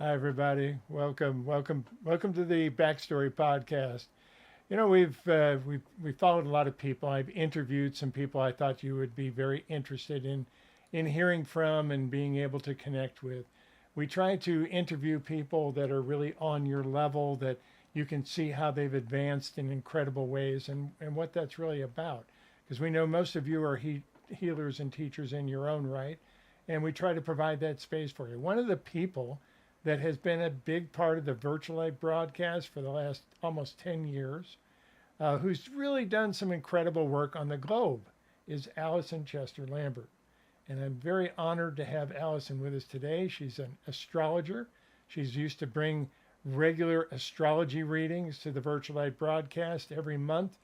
Hi, everybody. Welcome to the BackStory podcast. We've followed a lot of people. I've interviewed some people I thought you would be very interested in hearing from and being able to connect with. We try to interview people that are really on your level, that you can see how they've advanced in incredible ways and what that's really about. Because we know most of you are healers and teachers in your own right, and we try to provide that space for you. One of the people that has been a big part of the VirtualLight broadcast for the last almost 10 years, who's really done some incredible work on the globe, is Alison Chester-Lambert. And I'm very honored to have Alison with us today. She's an astrologer. She's used to bring regular astrology readings to the VirtualLight broadcast every month.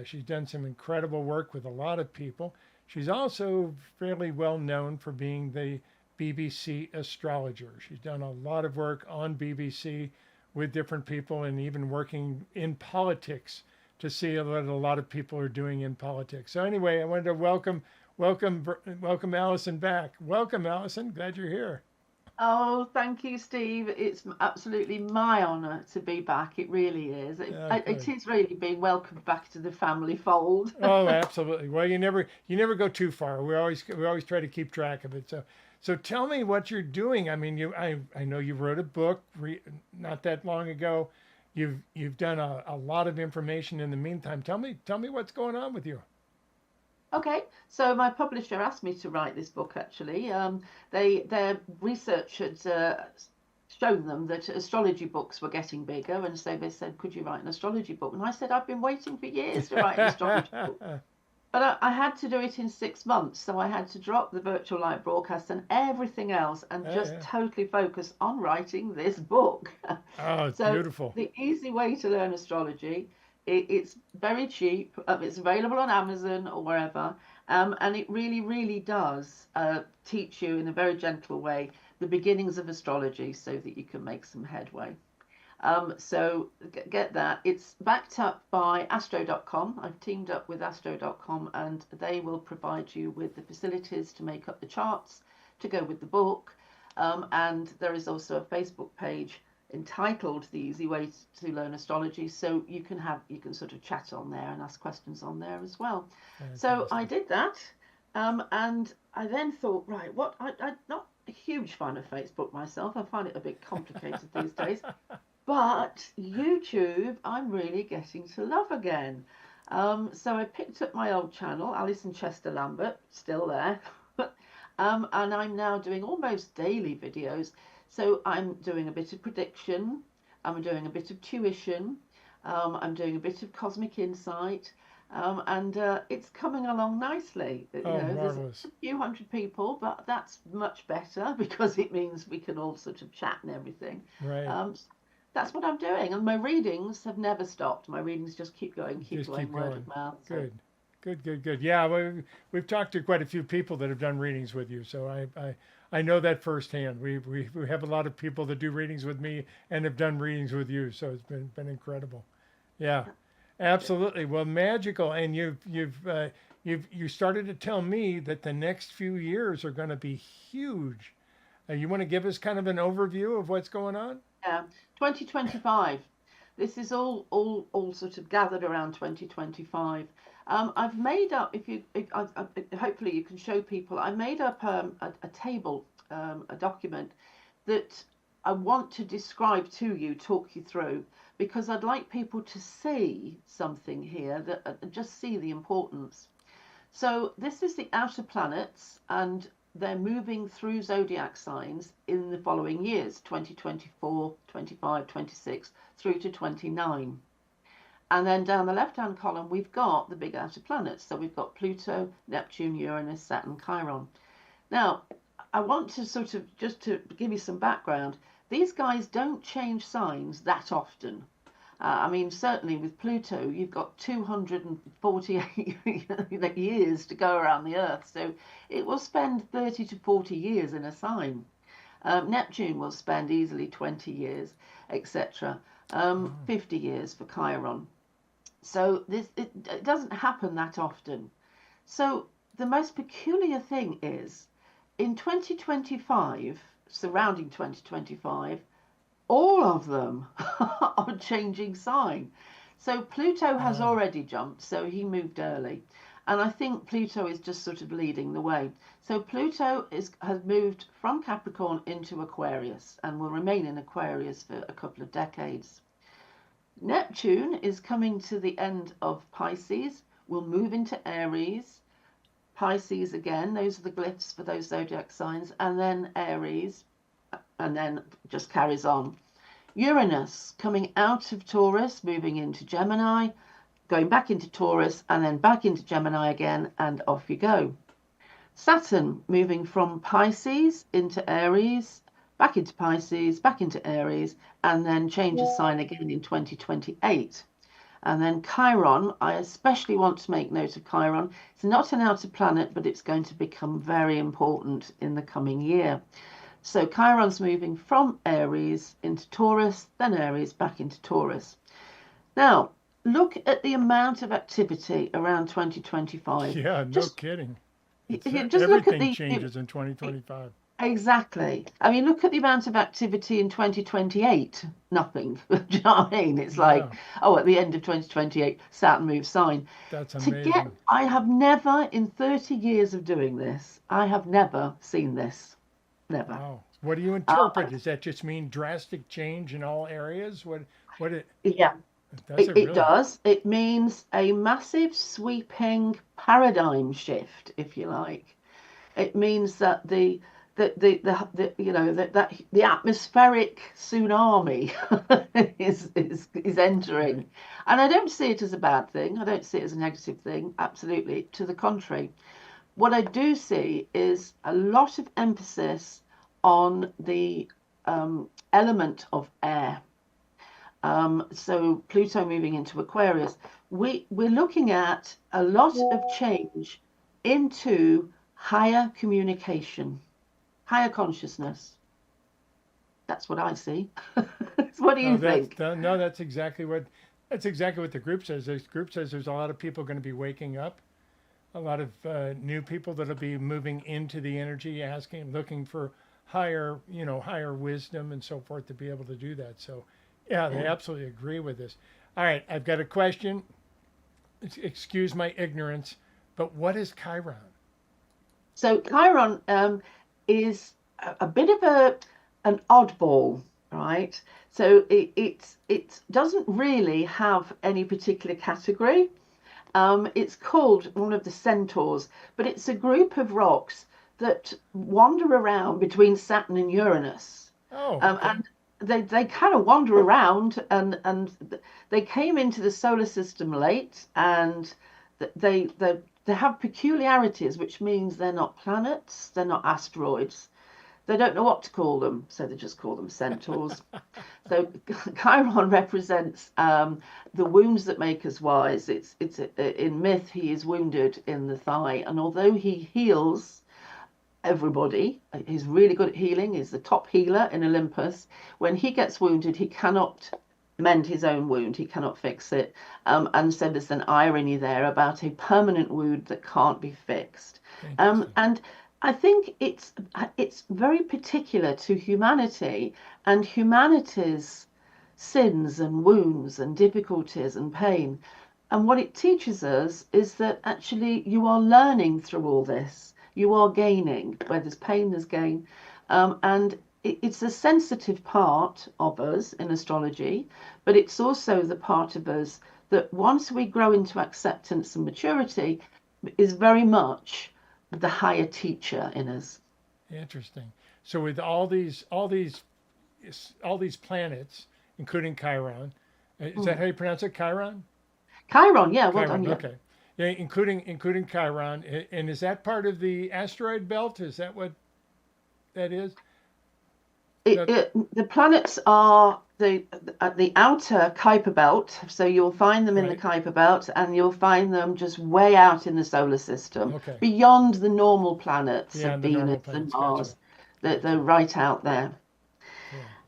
She's done some incredible work with a lot of people. She's also fairly well known for being the BBC astrologer. She's done a lot of work on BBC with different people and even working in politics to see what a lot of people are doing in politics. So anyway, I wanted to welcome Alison back. Welcome, Alison. Glad you're here. Oh, thank you, Steve. It's absolutely my honour to be back. It really is. It Good. is really being welcomed back to the family fold. Oh, absolutely. Well, you never go too far. We always try to keep track of it. So tell me what you're doing. I mean, I know you wrote a book not that long ago. You've done a lot of information in the meantime. Tell me what's going on with you. Okay, so my publisher asked me to write this book. Actually, their research had shown them that astrology books were getting bigger, and so they said, "Could you write an astrology book?" And I said, "I've been waiting for years to write an astrology book." But I had to do it in 6 months, so I had to drop the virtual light broadcast and everything else and Oh, just yeah. totally focus on writing this book. Oh, it's So beautiful. the easy way to learn astrology, it's very cheap. It's available on Amazon or wherever, and it really, really does teach you in a very gentle way the beginnings of astrology so that you can make some headway. So get that. It's backed up by astro.com. I've teamed up with astro.com and they will provide you with the facilities to make up the charts to go with the book. And there is also a Facebook page entitled The Easy Way to Learn Astrology. So you can sort of chat on there and ask questions on there as well. So I Fantastic. did that. And I then thought, right, I'm not a huge fan of Facebook myself. I find it a bit complicated these days. But YouTube, I'm really getting to love again. So I picked up my old channel, Alison Chester-Lambert, still there. And I'm now doing almost daily videos. So I'm doing a bit of prediction, I'm doing a bit of tuition, I'm doing a bit of cosmic insight, and it's coming along nicely. Oh, There's marvelous. a few hundred people, but that's much better because it means we can all sort of chat and everything. Right. Um, that's what I'm doing, and my readings have never stopped. My readings just keep Just going, keep word going. of mouth. So Good. Good. Yeah, we've talked to quite a few people that have done readings with you, so I know that firsthand. We have a lot of people that do readings with me and have done readings with you, so it's been incredible. Yeah, good. absolutely. Well, magical, and you started to tell me that the next few years are going to be huge. You want to give us kind of an overview of what's going on? Yeah, 2025. This is all sort of gathered around 2025. I've made up, hopefully you can show people, I made up a table, a document that I want to describe to you, talk you through, because I'd like people to see something here that just see the importance. So this is the outer planets, and they're moving through zodiac signs in the following years 2024, 25, 26 through to 29. And then down the left hand column, we've got the big outer planets. So we've got Pluto, Neptune, Uranus, Saturn, Chiron. Now, I want to sort of just to give you some background. These guys don't change signs that often. I mean, certainly with Pluto, you've got 248 years to go around the Earth. So it will spend 30 to 40 years in a sign. Neptune will spend easily 20 years, etc. Oh, 50 years for Chiron. So it doesn't happen that often. So the most peculiar thing is in 2025, surrounding 2025, all of them are changing sign. So Pluto has already jumped, so he moved early. And I think Pluto is just sort of leading the way. So Pluto has moved from Capricorn into Aquarius and will remain in Aquarius for a couple of decades. Neptune is coming to the end of Pisces, will move into Aries, Pisces again, those are the glyphs for those zodiac signs, and then Aries, and then just carries on. Uranus coming out of Taurus, moving into Gemini, going back into Taurus, and then back into Gemini again, and off you go. Saturn moving from Pisces into Aries, back into Pisces, back into Aries, and then changes sign again in 2028. And then Chiron, I especially want to make note of Chiron. It's not an outer planet, but it's going to become very important in the coming year. So Chiron's moving from Aries into Taurus, then Aries back into Taurus. Now, look at the amount of activity around 2025. Yeah, no kidding. Just look at everything changes in 2025. Exactly. I mean, look at the amount of activity in 2028. Nothing. Do you know what I mean? It's like, oh, at the end of 2028, Saturn moves sign. That's amazing. I have never, in 30 years of doing this, I have never seen this. Never. Wow. What do you interpret? Does that just mean drastic change in all areas? Yeah. It does. It means a massive sweeping paradigm shift, if you like. It means that the atmospheric tsunami is entering, and I don't see it as a bad thing. I don't see it as a negative thing. Absolutely, to the contrary. What I do see is a lot of emphasis on the element of air. So Pluto moving into Aquarius, we're looking at a lot of change into higher communication, higher consciousness. That's what I see. What do you think? That's exactly what the group says. The group says there's a lot of people going to be waking up, a lot of new people that'll be moving into the energy, looking for higher wisdom and so forth to be able to do that. So yeah, they absolutely agree with this. All right, I've got a question. Excuse my ignorance, but what is Chiron? So Chiron is a bit of an oddball, right? So it doesn't really have any particular category. It's called one of the centaurs, but it's a group of rocks that wander around between Saturn and Uranus. Oh, okay. And they kind of wander around, and they came into the solar system late, and they have peculiarities, which means they're not planets, they're not asteroids. They don't know what to call them, so they just call them centaurs. So Chiron represents the wounds that make us wise. It's in myth, he is wounded in the thigh, and although he heals everybody, he's really good at healing, he's the top healer in Olympus. When he gets wounded, he cannot mend his own wound, he cannot fix it. And so there's an irony there about a permanent wound that can't be fixed. And I think it's very particular to humanity and humanity's sins and wounds and difficulties and pain. And what it teaches us is that actually you are learning through all this. You are gaining. Where there's pain, there's gain. And it's a sensitive part of us in astrology, but it's also the part of us that once we grow into acceptance and maturity is very much the higher teacher in us. Interesting. So with all these planets, including Chiron, is that how you pronounce it? Chiron? Chiron, yeah. Well Chiron, done, yeah. okay. Yeah, including Chiron, and is that part of the asteroid belt? Is that what that is? The planets are at the outer Kuiper belt, so you'll find them in the Kuiper belt, and you'll find them just way out in the solar system, beyond the normal planets of Venus and Mars. Gotcha. They're right out there.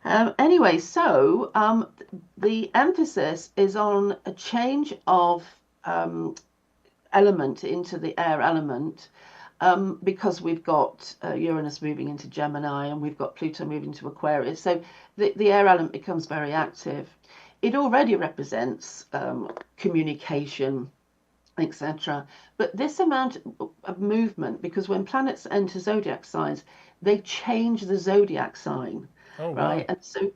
Yeah. Anyway, so the emphasis is on a change of element into the air element. because we've got Uranus moving into Gemini and we've got Pluto moving to Aquarius. So the air element becomes very active. It already represents communication, etc. But this amount of movement, because when planets enter zodiac signs, they change the zodiac sign. Oh, right, wow. and so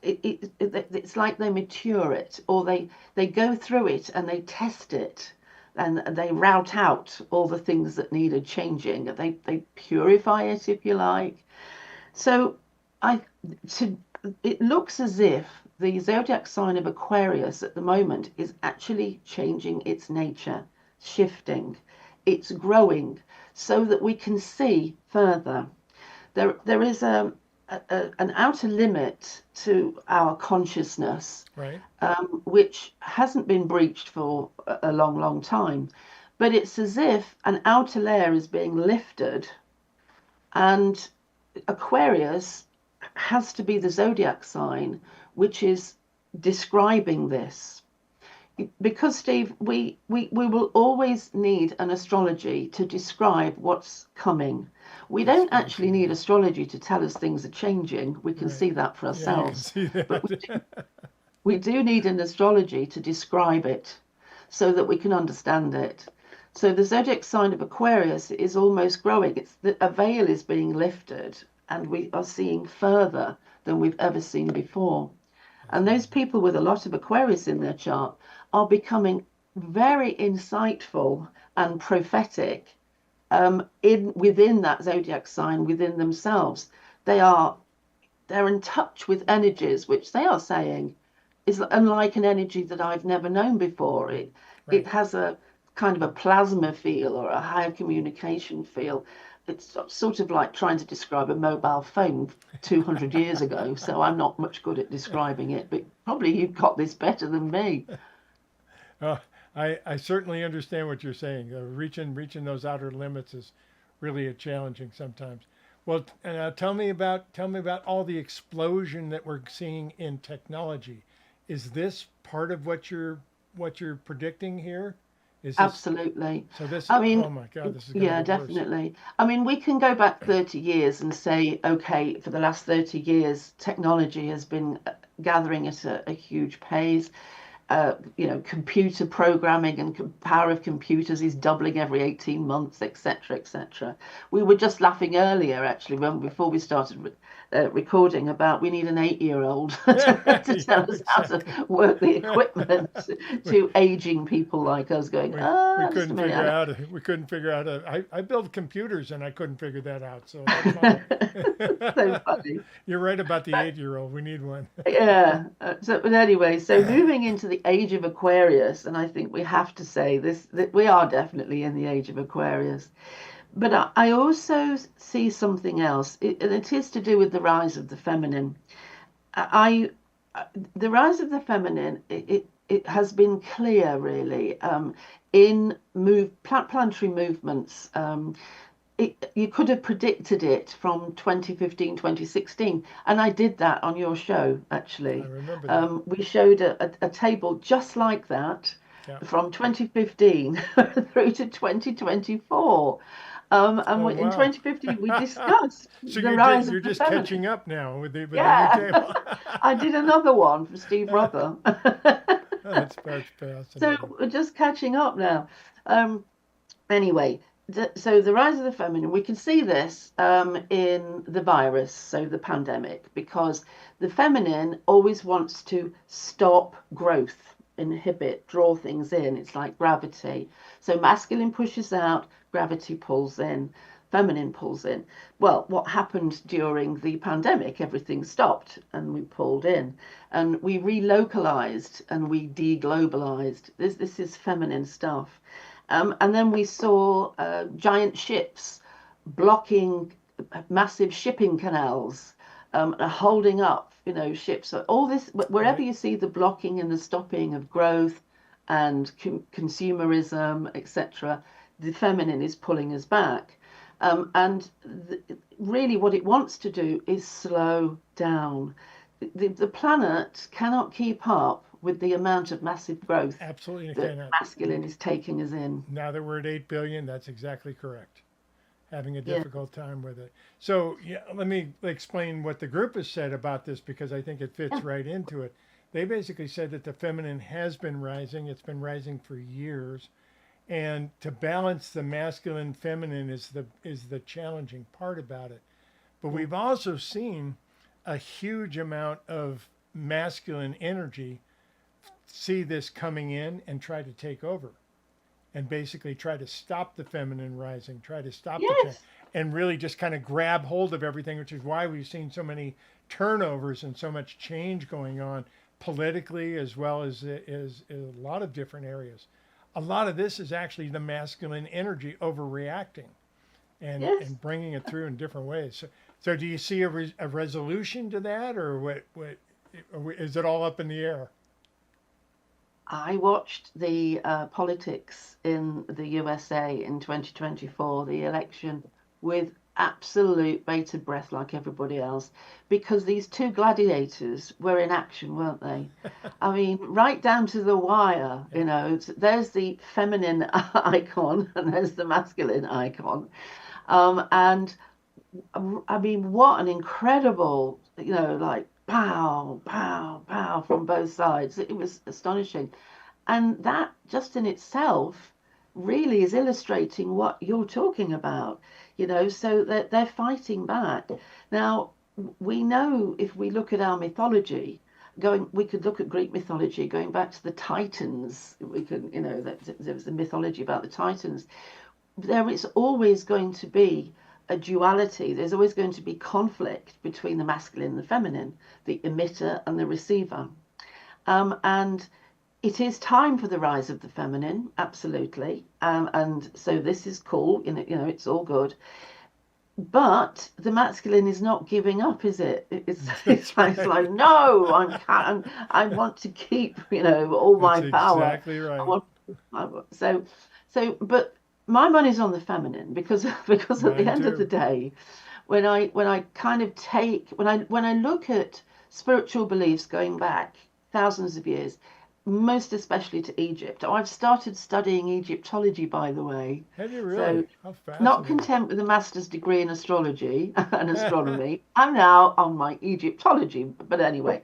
it's like they mature it, or they go through it and they test it, and they route out all the things that needed changing. They purify it, if you like. So I to it looks as if the zodiac sign of Aquarius at the moment is actually changing its nature, shifting, it's growing, so that we can see further. There is an outer limit to our consciousness, Right. which hasn't been breached for a long, long time. But it's as if an outer layer is being lifted, and Aquarius has to be the zodiac sign which is describing this. Because, Steve, we will always need an astrology to describe what's coming. We That's don't very actually true. need astrology to tell us things are changing. We can Right. see that for Yeah, you can ourselves. see But that. we do need an astrology to describe it so that we can understand it. So the zodiac sign of Aquarius is almost growing. It's a veil is being lifted, and we are seeing further than we've ever seen before. That's And those amazing. people with a lot of Aquarius in their chart are becoming very insightful and prophetic, in within that zodiac sign, within themselves. They are they're in touch with energies which they are saying is unlike an energy that I've never known before. It Right. has a kind of a plasma feel or a higher communication feel. It's sort of like trying to describe a mobile phone 200 years ago. So I'm not much good at describing it, but probably you've got this better than me. Uh, I certainly understand what you're saying. Reaching those outer limits is really a challenging sometimes. Well, tell me about all the explosion that we're seeing in technology. Is this part of what you're predicting here? Is this Absolutely. so? This I oh mean, my God, this is going to yeah, get worse. definitely. I mean, we can go back 30 years and say, okay, for the last 30 years, technology has been gathering at a huge pace. Computer programming and power of computers is doubling every 18 months, etc., etc. We were just laughing earlier, actually, before we started recording, about we need an 8-year-old to tell Yeah, us how to exactly. work the equipment we, to aging people like us going, we just a couldn't minute. figure out we couldn't figure out I build computers and I couldn't figure that out. So that's my So funny. You're right about the But 8-year-old. We need one. yeah. But anyway, so moving into the age of Aquarius, and I think we have to say this that we are definitely in the age of Aquarius. But I also see something else, and it is to do with the rise of the feminine. I, the rise of the feminine, it has been clear really, in planetary movements. You could have predicted it from 2015, 2016, and I did that on your show I actually. remember that. We showed a table just like that Yeah. from 2015 through to 2024. In Oh, 2015 we wow. discussed So the rise you're of the just feminine. catching up now with the new Yeah, table. I did another one for Steve Rother. That's So fascinating. we're just catching up now. Um, Anyway, so the rise of the feminine, we can see this in the virus, so the pandemic, because the feminine always wants to stop growth, inhibit, draw things in. It's like gravity. So masculine pushes out, gravity pulls in, feminine pulls in. Well, what happened during the pandemic? Everything stopped and we pulled in, and we relocalized and we deglobalized. This is feminine stuff. And then we saw giant ships blocking massive shipping canals, holding up, ships. So all this, wherever Right. you see the blocking and the stopping of growth and consumerism, etc., the feminine is pulling us back. And really, what it wants to do is slow down. The planet cannot keep up with the amount of massive growth Absolutely that cannot. masculine is taking us in. Now that we're at 8 billion, that's exactly correct. having a Yeah. difficult time with it. So, yeah, let me explain what the group has said about this because I think it fits Yeah. right into it. They basically said that the feminine has been rising, it's been rising for years, and to balance the masculine feminine is the challenging part about it. But Yeah. we've also seen a huge amount of masculine energy see this coming in and try to take over and basically try to stop the feminine rising, try to stop the change, Yes. and really just kind of grab hold of everything, which is why we've seen so many turnovers and so much change going on politically as well as a lot of different areas. A lot of this is actually the masculine energy overreacting Yes. and bringing it through in different ways. So do you see a resolution to that, or what is it all up in the air? I watched the politics in the USA in 2024, the election, with absolute bated breath like everybody else, because these two gladiators were in action, weren't they? I mean, right down to the wire, Yeah. there's the feminine icon and there's the masculine icon. And I mean, what an incredible, like pow, pow, pow from both sides. It was astonishing. And that just in itself really is illustrating what you're talking about, so that they're fighting back. Now, we know if we look at our mythology, we could look at Greek mythology, going back to the Titans. We could, there was a mythology about the Titans. There is always going to be a duality. There's always going to be conflict between the masculine and the feminine, the emitter and the receiver. And it is time for the rise of the feminine, absolutely. And so this is cool, it's all good. But the masculine is not giving up, is it? It's That's it's right. like, no, I want to keep, all That's my power. exactly I right. want, but my money's on the feminine because because at the Mine end of the too. day, when I kind of when I look at spiritual beliefs going back thousands of years, most especially to Egypt. I've started studying Egyptology, by the way. Have you So really? How not fascinating. content with a master's degree in astrology and astronomy, I'm now on my Egyptology. But anyway,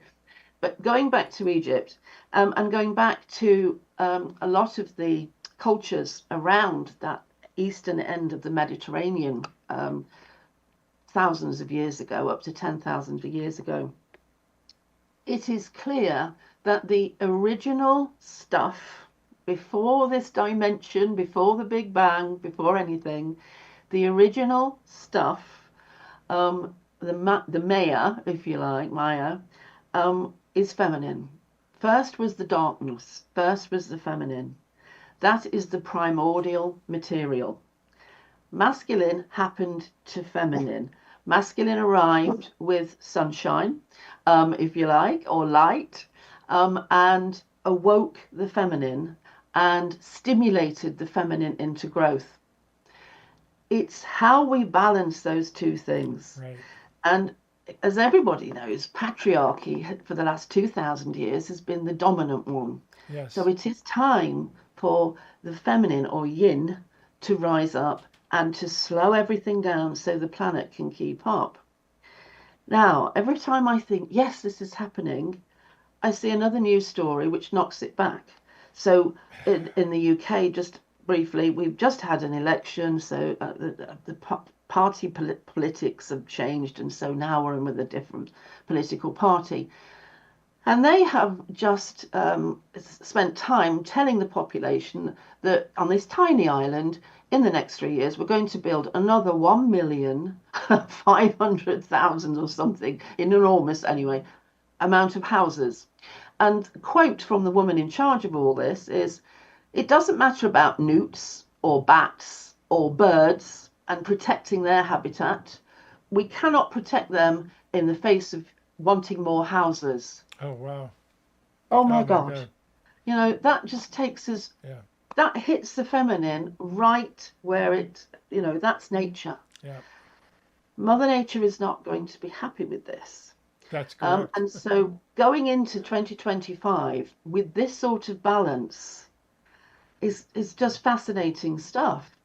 but going back to Egypt, and going back to a lot of the cultures around that eastern end of the Mediterranean, thousands of years ago, up to 10,000 years ago, it is clear that the original stuff, before this dimension, before the Big Bang, before anything, the original stuff, the Maya, if you like, Maya, is feminine. First was the darkness, first was the feminine. That is the primordial material. Masculine happened to feminine. Masculine arrived with sunshine, if you like, or light, and awoke the feminine and stimulated the feminine into growth. It's how we balance those two things. Right. And as everybody knows, patriarchy for the last 2,000 years has been the dominant one. So Yes. it is time for the feminine or yin to rise up and to slow everything down so the planet can keep up. Now, every time I think, yes, this is happening, I see another news story which knocks it back. So in the UK, just briefly, we've just had an election, so the party politics have changed, and so now we're in with a different political party. And they have just spent time telling the population that on this tiny island, in the next 3 years, we're going to build another 1,500,000 or something, an enormous, anyway, amount of houses. And the quote from the woman in charge of all this is, it doesn't matter about newts or bats or birds and protecting their habitat. We cannot protect them in the face of wanting more houses. Oh wow. Oh Oh my my God. God. That just takes us, Yeah. that hits the feminine right where that's nature. Yeah. Mother Nature is not going to be happy with this. That's correct. And so going into 2025 with this sort of balance is just fascinating stuff.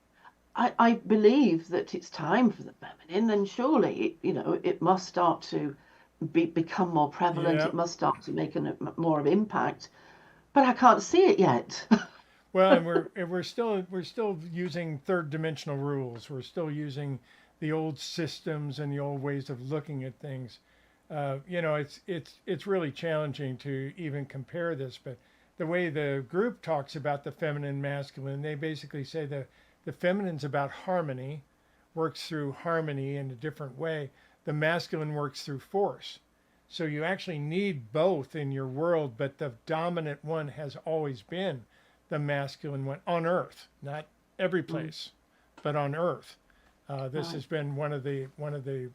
I believe that it's time for the feminine, and surely, it must start to become more prevalent. Yeah. It must start to make more of impact, but I can't see it yet. Well, and we're still using third dimensional rules. We're still using the old systems and the old ways of looking at things. It's really challenging to even compare this. But the way the group talks about the feminine, masculine, they basically say that the feminine's about harmony, works through harmony in a different way. The masculine works through force. So you actually need both in your world, but the dominant one has always been the masculine one on Earth, not every place, but on Earth. This Right. has been one of the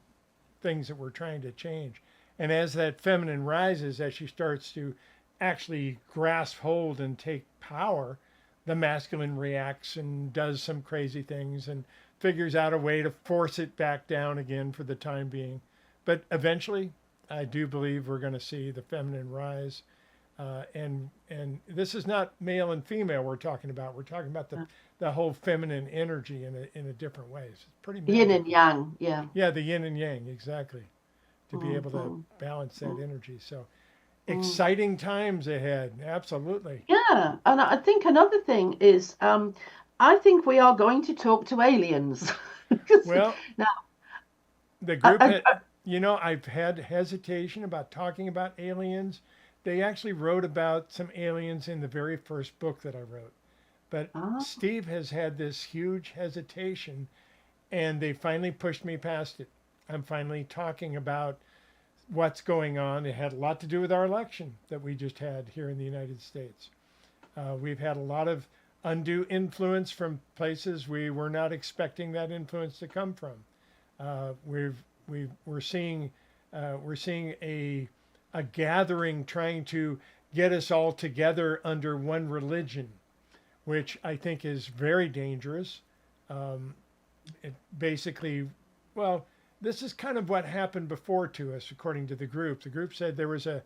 things that we're trying to change. And as that feminine rises, as she starts to actually grasp hold and take power, the masculine reacts and does some crazy things and figures out a way to force it back down again for the time being. But eventually, I do believe we're going to see the feminine rise. And this is not male and female we're talking about. We're talking about the whole feminine energy in a different way. It's pretty Yin and magical. yang, yeah. Yeah, the yin and yang, exactly. To be able to Mm-hmm. balance that energy. So exciting times ahead. Absolutely. Yeah, and I think another thing is, I think we are going to talk to aliens. 'Cause Well, now, the I, group I, had, I've had hesitation about talking about aliens. They actually wrote about some aliens in the very first book that I wrote. But ah, Steve has had this huge hesitation, and they finally pushed me past it. I'm finally talking about what's going on. It had a lot to do with our election that we just had here in the United States. We've had a lot of undue influence from places we were not expecting that influence to come from. We're seeing a gathering trying to get us all together under one religion, which I think is very dangerous. Um, it basically, well, this is kind of what happened before to us, according to the group. The group said there was a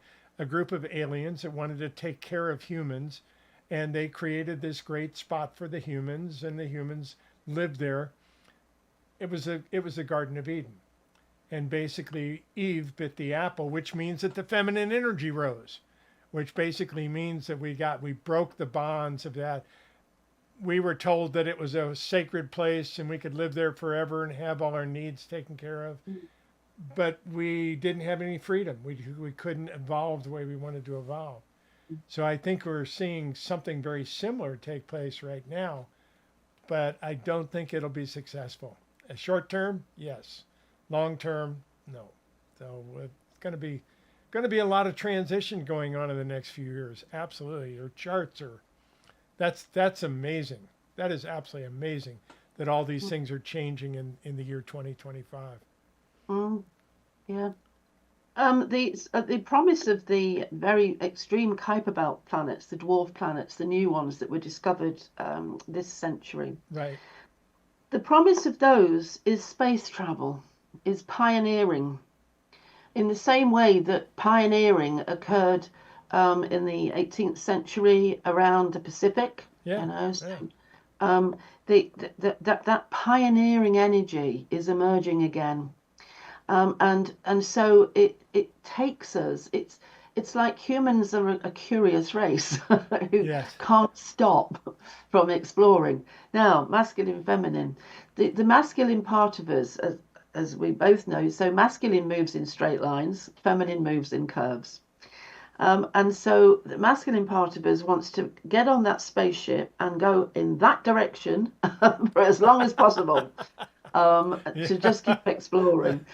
group of aliens that wanted to take care of humans, and they created this great spot for the humans, and the humans lived there. It was a Garden of Eden, and basically Eve bit the apple, which means that the feminine energy rose, which basically means that we broke the bonds of that. We were told that it was a sacred place and we could live there forever and have all our needs taken care of. But we didn't have any freedom. We couldn't evolve the way we wanted to evolve. So I think we're seeing something very similar take place right now, but I don't think it'll be successful. Short term, yes. Long term, no. So it's going to be a lot of transition going on in the next few years. Absolutely. Your charts are that's amazing. That is absolutely amazing that all these things are changing in the year 2025. mm, yeah. The promise of the very extreme Kuiper Belt planets, the dwarf planets, the new ones that were discovered this century. Right. The promise of those is space travel, is pioneering, in the same way that pioneering occurred in the 18th century around the Pacific. Yeah. So Yeah. that pioneering energy is emerging again. And so it takes us. It's like humans are a curious race who Yes. can't stop from exploring. Now, masculine, feminine. The masculine part of us, as we both know, so masculine moves in straight lines, feminine moves in curves. And so the masculine part of us wants to get on that spaceship and go in that direction for as long as possible, to just keep exploring.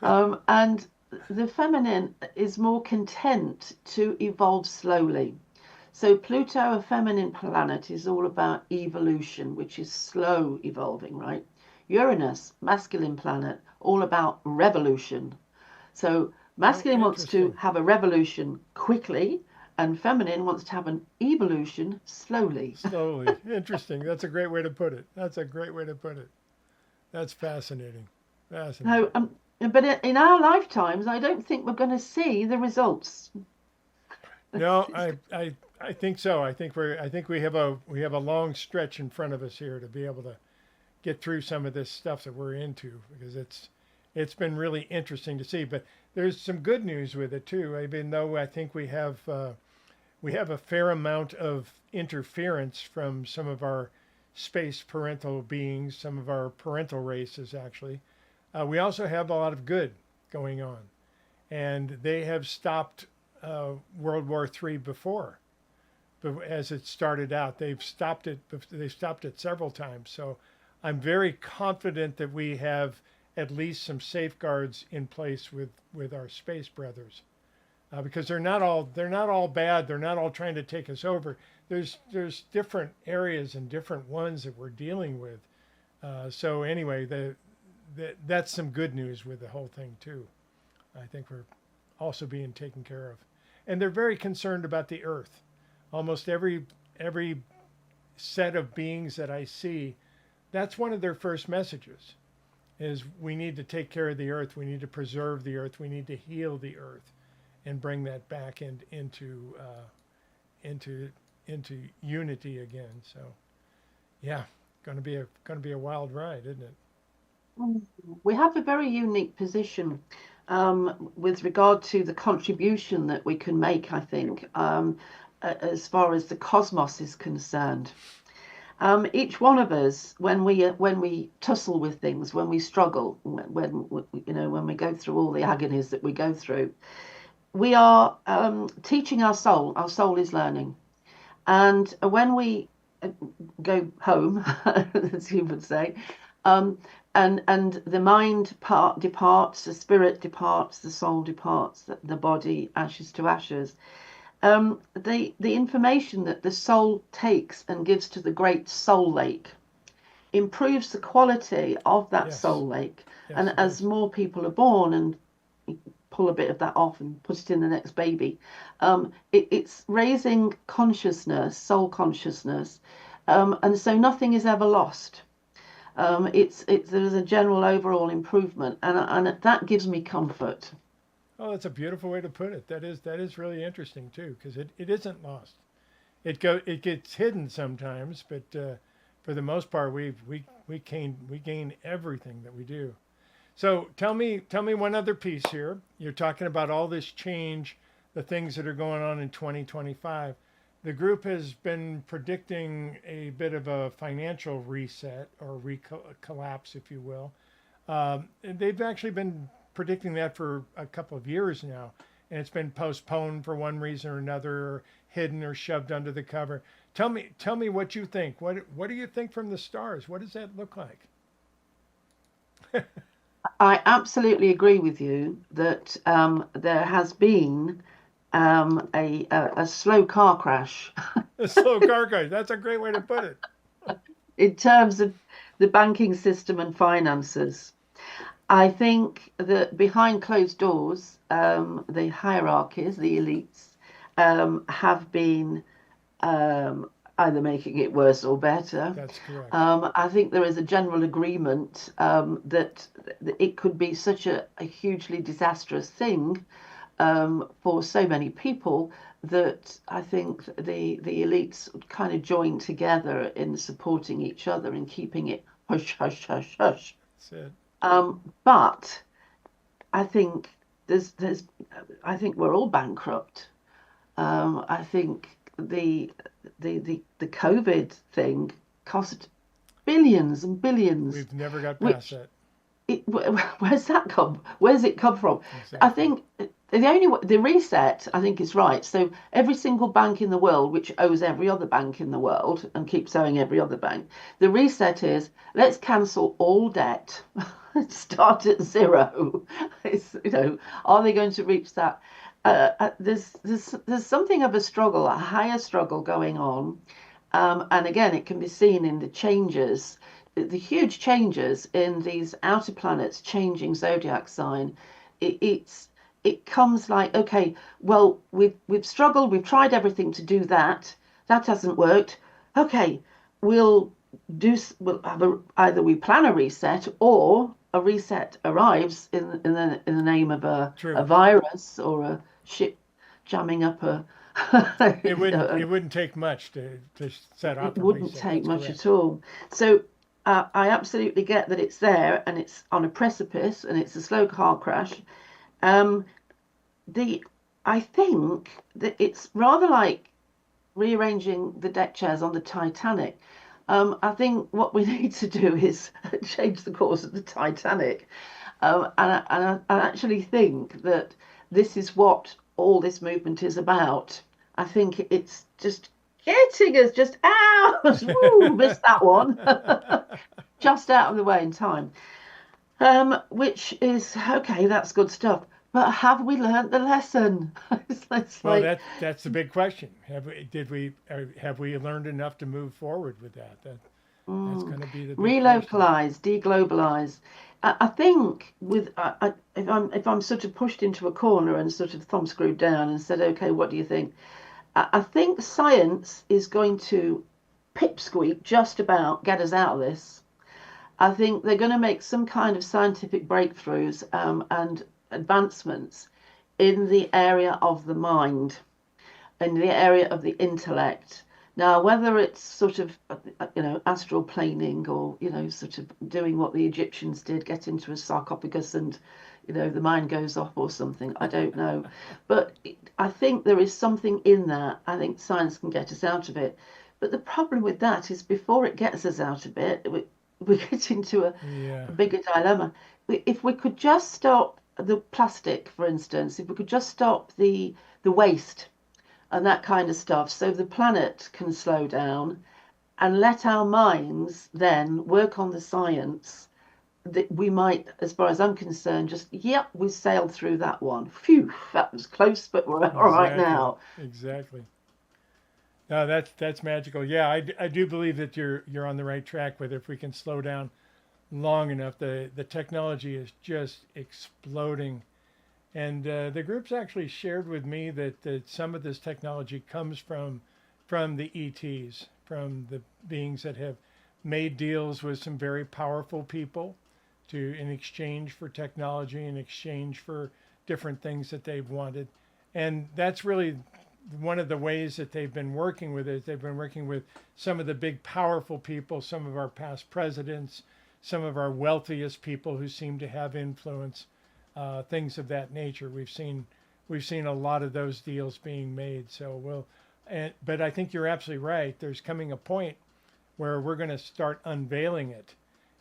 And the feminine is more content to evolve slowly. So Pluto, a feminine planet, is all about evolution, which is slow evolving, right? Uranus, masculine planet, all about revolution. So Oh, masculine wants to interesting. have a revolution quickly, and feminine wants to have an evolution slowly. Slowly. Interesting. That's a great way to put it. That's a great way to put it. That's fascinating. Fascinating. So, but in our lifetimes, I don't think we're going to see the results. No, I think so. I think we have a long stretch in front of us here to be able to get through some of this stuff that we're into, because it's been really interesting to see. But there's some good news with it too. Even though I think we have a fair amount of interference from some of our space parental beings, some of our parental races actually. We also have a lot of good going on, and they have stopped World War III before. But as it started out, they've stopped it. They stopped it several times. So I'm very confident that we have at least some safeguards in place with our space brothers, because they're not all bad. They're not all trying to take us over. There's different areas and different ones that we're dealing with. So anyway, that's some good news with the whole thing too. I think we're also being taken care of, and they're very concerned about the Earth. Almost every set of beings that I see, that's one of their first messages, is we need to take care of the Earth. We need to preserve the Earth. We need to heal the Earth, and bring that back into unity again. So, yeah, going to be a wild ride, isn't it? We have a very unique position with regard to the contribution that we can make, I think, as far as the cosmos is concerned. Each one of us, when we tussle with things, when we struggle, when we go through all the agonies that we go through, we are teaching our soul. Our soul is learning, and when we go home, as you would say, and the mind departs, the spirit departs, the soul departs, the body ashes to ashes. The information that the soul takes and gives to the great soul lake improves the quality of that soul lake. Yes, and as more people are born and pull a bit of that off and put it in the next baby, it's raising consciousness, soul consciousness, and so nothing is ever lost. There's a general overall improvement, and that gives me comfort. Oh, that's a beautiful way to put it. That is really interesting too, because it isn't lost. It gets hidden sometimes, but for the most part, we gain everything that we do. So tell me one other piece here. You're talking about all this change, the things that are going on in 2025. The group has been predicting a bit of a financial reset or collapse, if you will. They've actually been predicting that for a couple of years now, and it's been postponed for one reason or another, or hidden or shoved under the cover. Tell me what you think. What do you think from the stars? What does that look like? I absolutely agree with you that there has been a slow car crash. A slow car crash. That's a great way to put it. In terms of the banking system and finances, I think that behind closed doors, the hierarchies, the elites, have been either making it worse or better. That's correct. I think there is a general agreement that it could be such a hugely disastrous thing for so many people that I think the elites would kind of join together in supporting each other and keeping it hush, hush, hush, hush. That's it. But I think I think we're all bankrupt. I think the COVID thing cost billions and billions. We've never got past that. Where's it come from? Exactly. I think the reset, I think, is right. So every single bank in the world, which owes every other bank in the world and keeps owing every other bank, the reset is let's cancel all debt, start at zero. Are they going to reach that? There's something of a struggle, a higher struggle going on, and again, it can be seen in the changes. The huge changes in these outer planets changing zodiac sign. It comes like, okay, well, we've struggled, we've tried everything to do that hasn't worked. Okay, we'll have either we plan a reset or a reset arrives in the name of a virus or a ship jamming up a. It wouldn't take much to set up. It wouldn't take much at all. So I absolutely get that it's there and it's on a precipice and it's a slow car crash. Um, the I think that it's rather like rearranging the deck chairs on the Titanic. I think what we need to do is change the course of the Titanic. And I actually think that this is what all this movement is about. I think it's just getting us just out. Woo, missed that one. Just out of the way in time. Which is okay, that's good stuff. But have we learnt the lesson? It's Well, like, that's the big question. Have we learned enough to move forward with that? That's mm, going to be the big question. relocalize, deglobalize. I think if I'm sort of pushed into a corner and sort of thumb screwed down and said, okay, what do you think? I think science is going to pipsqueak just about get us out of this. I think they're going to make some kind of scientific breakthroughs and advancements in the area of the mind, in the area of the intellect. Now, whether it's sort of, astral planing or, sort of doing what the Egyptians did, get into a sarcophagus and, the mind goes off or something, I don't know. But I think there is something in that. I think science can get us out of it. But the problem with that is before it gets us out of it, we get into Yeah. a bigger dilemma. If we could just stop the plastic, for instance, if we could just stop the waste and that kind of stuff, so the planet can slow down and let our minds then work on the science, that we might, as far as I'm concerned, just, yep, we sailed through that one. Phew, that was close, but we're all right Exactly. now. Exactly. No, that's magical. Yeah, I do believe that you're on the right track with it. If we can slow down long enough, the technology is just exploding. And the groups actually shared with me that some of this technology comes from the ETs, from the beings that have made deals with some very powerful people in exchange for technology, in exchange for different things that they've wanted. And that's really one of the ways that they've been working with it. They've been working with some of the big powerful people, some of our past presidents, some of our wealthiest people who seem to have influence, things of that nature. We've seen a lot of those deals being made. But I think you're absolutely right. There's coming a point where we're going to start unveiling it,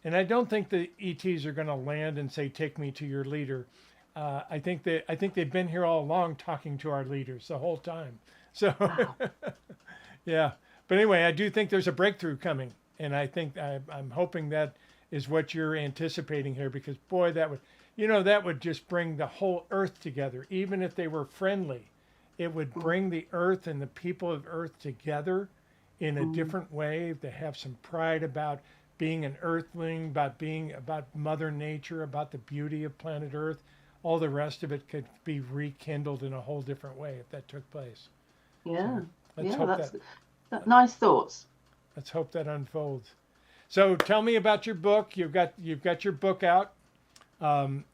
and I don't think the ETs are going to land and say, "Take me to your leader." I think they've been here all along, talking to our leaders the whole time. So, Wow. yeah. But anyway, I do think there's a breakthrough coming, and I'm hoping that is what you're anticipating here, because boy, that would just bring the whole Earth together. Even if they were friendly, it would bring the Earth and the people of Earth together in a Mm, different way. They have some pride about being an Earthling, about Mother Nature, about the beauty of planet Earth. All the rest of it could be rekindled in a whole different way if that took place. yeah, So let's yeah, hope that nice thoughts. let's hope that unfolds. So tell me about your book. You've got your book out,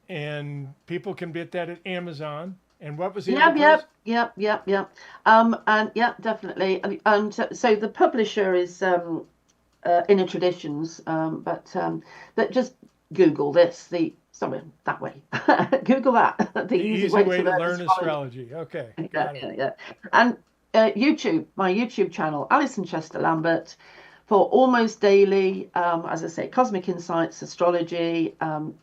and people can get that at Amazon. And what was the other Yep, place? yep, yep, yep, yep. And yeah, definitely. And so the publisher is Inner Traditions, but just Google this. Sorry, that way. Google that. The The easy easy way to way to learn learn astrology. astrology. Okay, Yeah, got it. yeah, yeah. And YouTube, my YouTube channel, Alison Chester-Lambert, for almost daily, as I say, cosmic insights, astrology,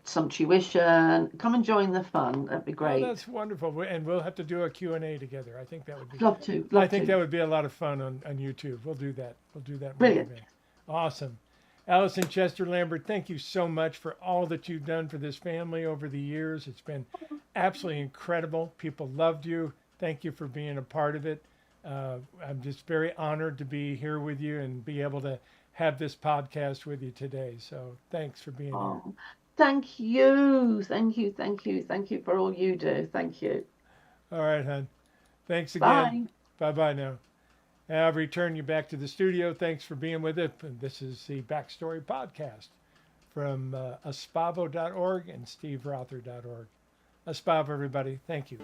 some tuition. Come and join the fun. That'd be Oh, great. that's wonderful. And we'll have to do a Q&A together. I think that would be Love to, I love think that to. would be a lot of fun on YouTube. We'll do that. We'll do that when we Brilliant. can. Awesome. Alison Chester-Lambert, thank you so much for all that you've done for this family over the years. It's been absolutely incredible. People loved you. Thank you for being a part of it. I'm just very honored to be here with you and be able to have this podcast with you today. So thanks for being here. Oh, thank you. Thank you. Thank you. Thank you for all you do. Thank you. All right, hon. Thanks again. Bye. Bye bye now. And I'll return you back to the studio. Thanks for being with it. And this is the BackStory podcast from Espavo.org and SteveRother.org. Espavo, everybody. Thank you.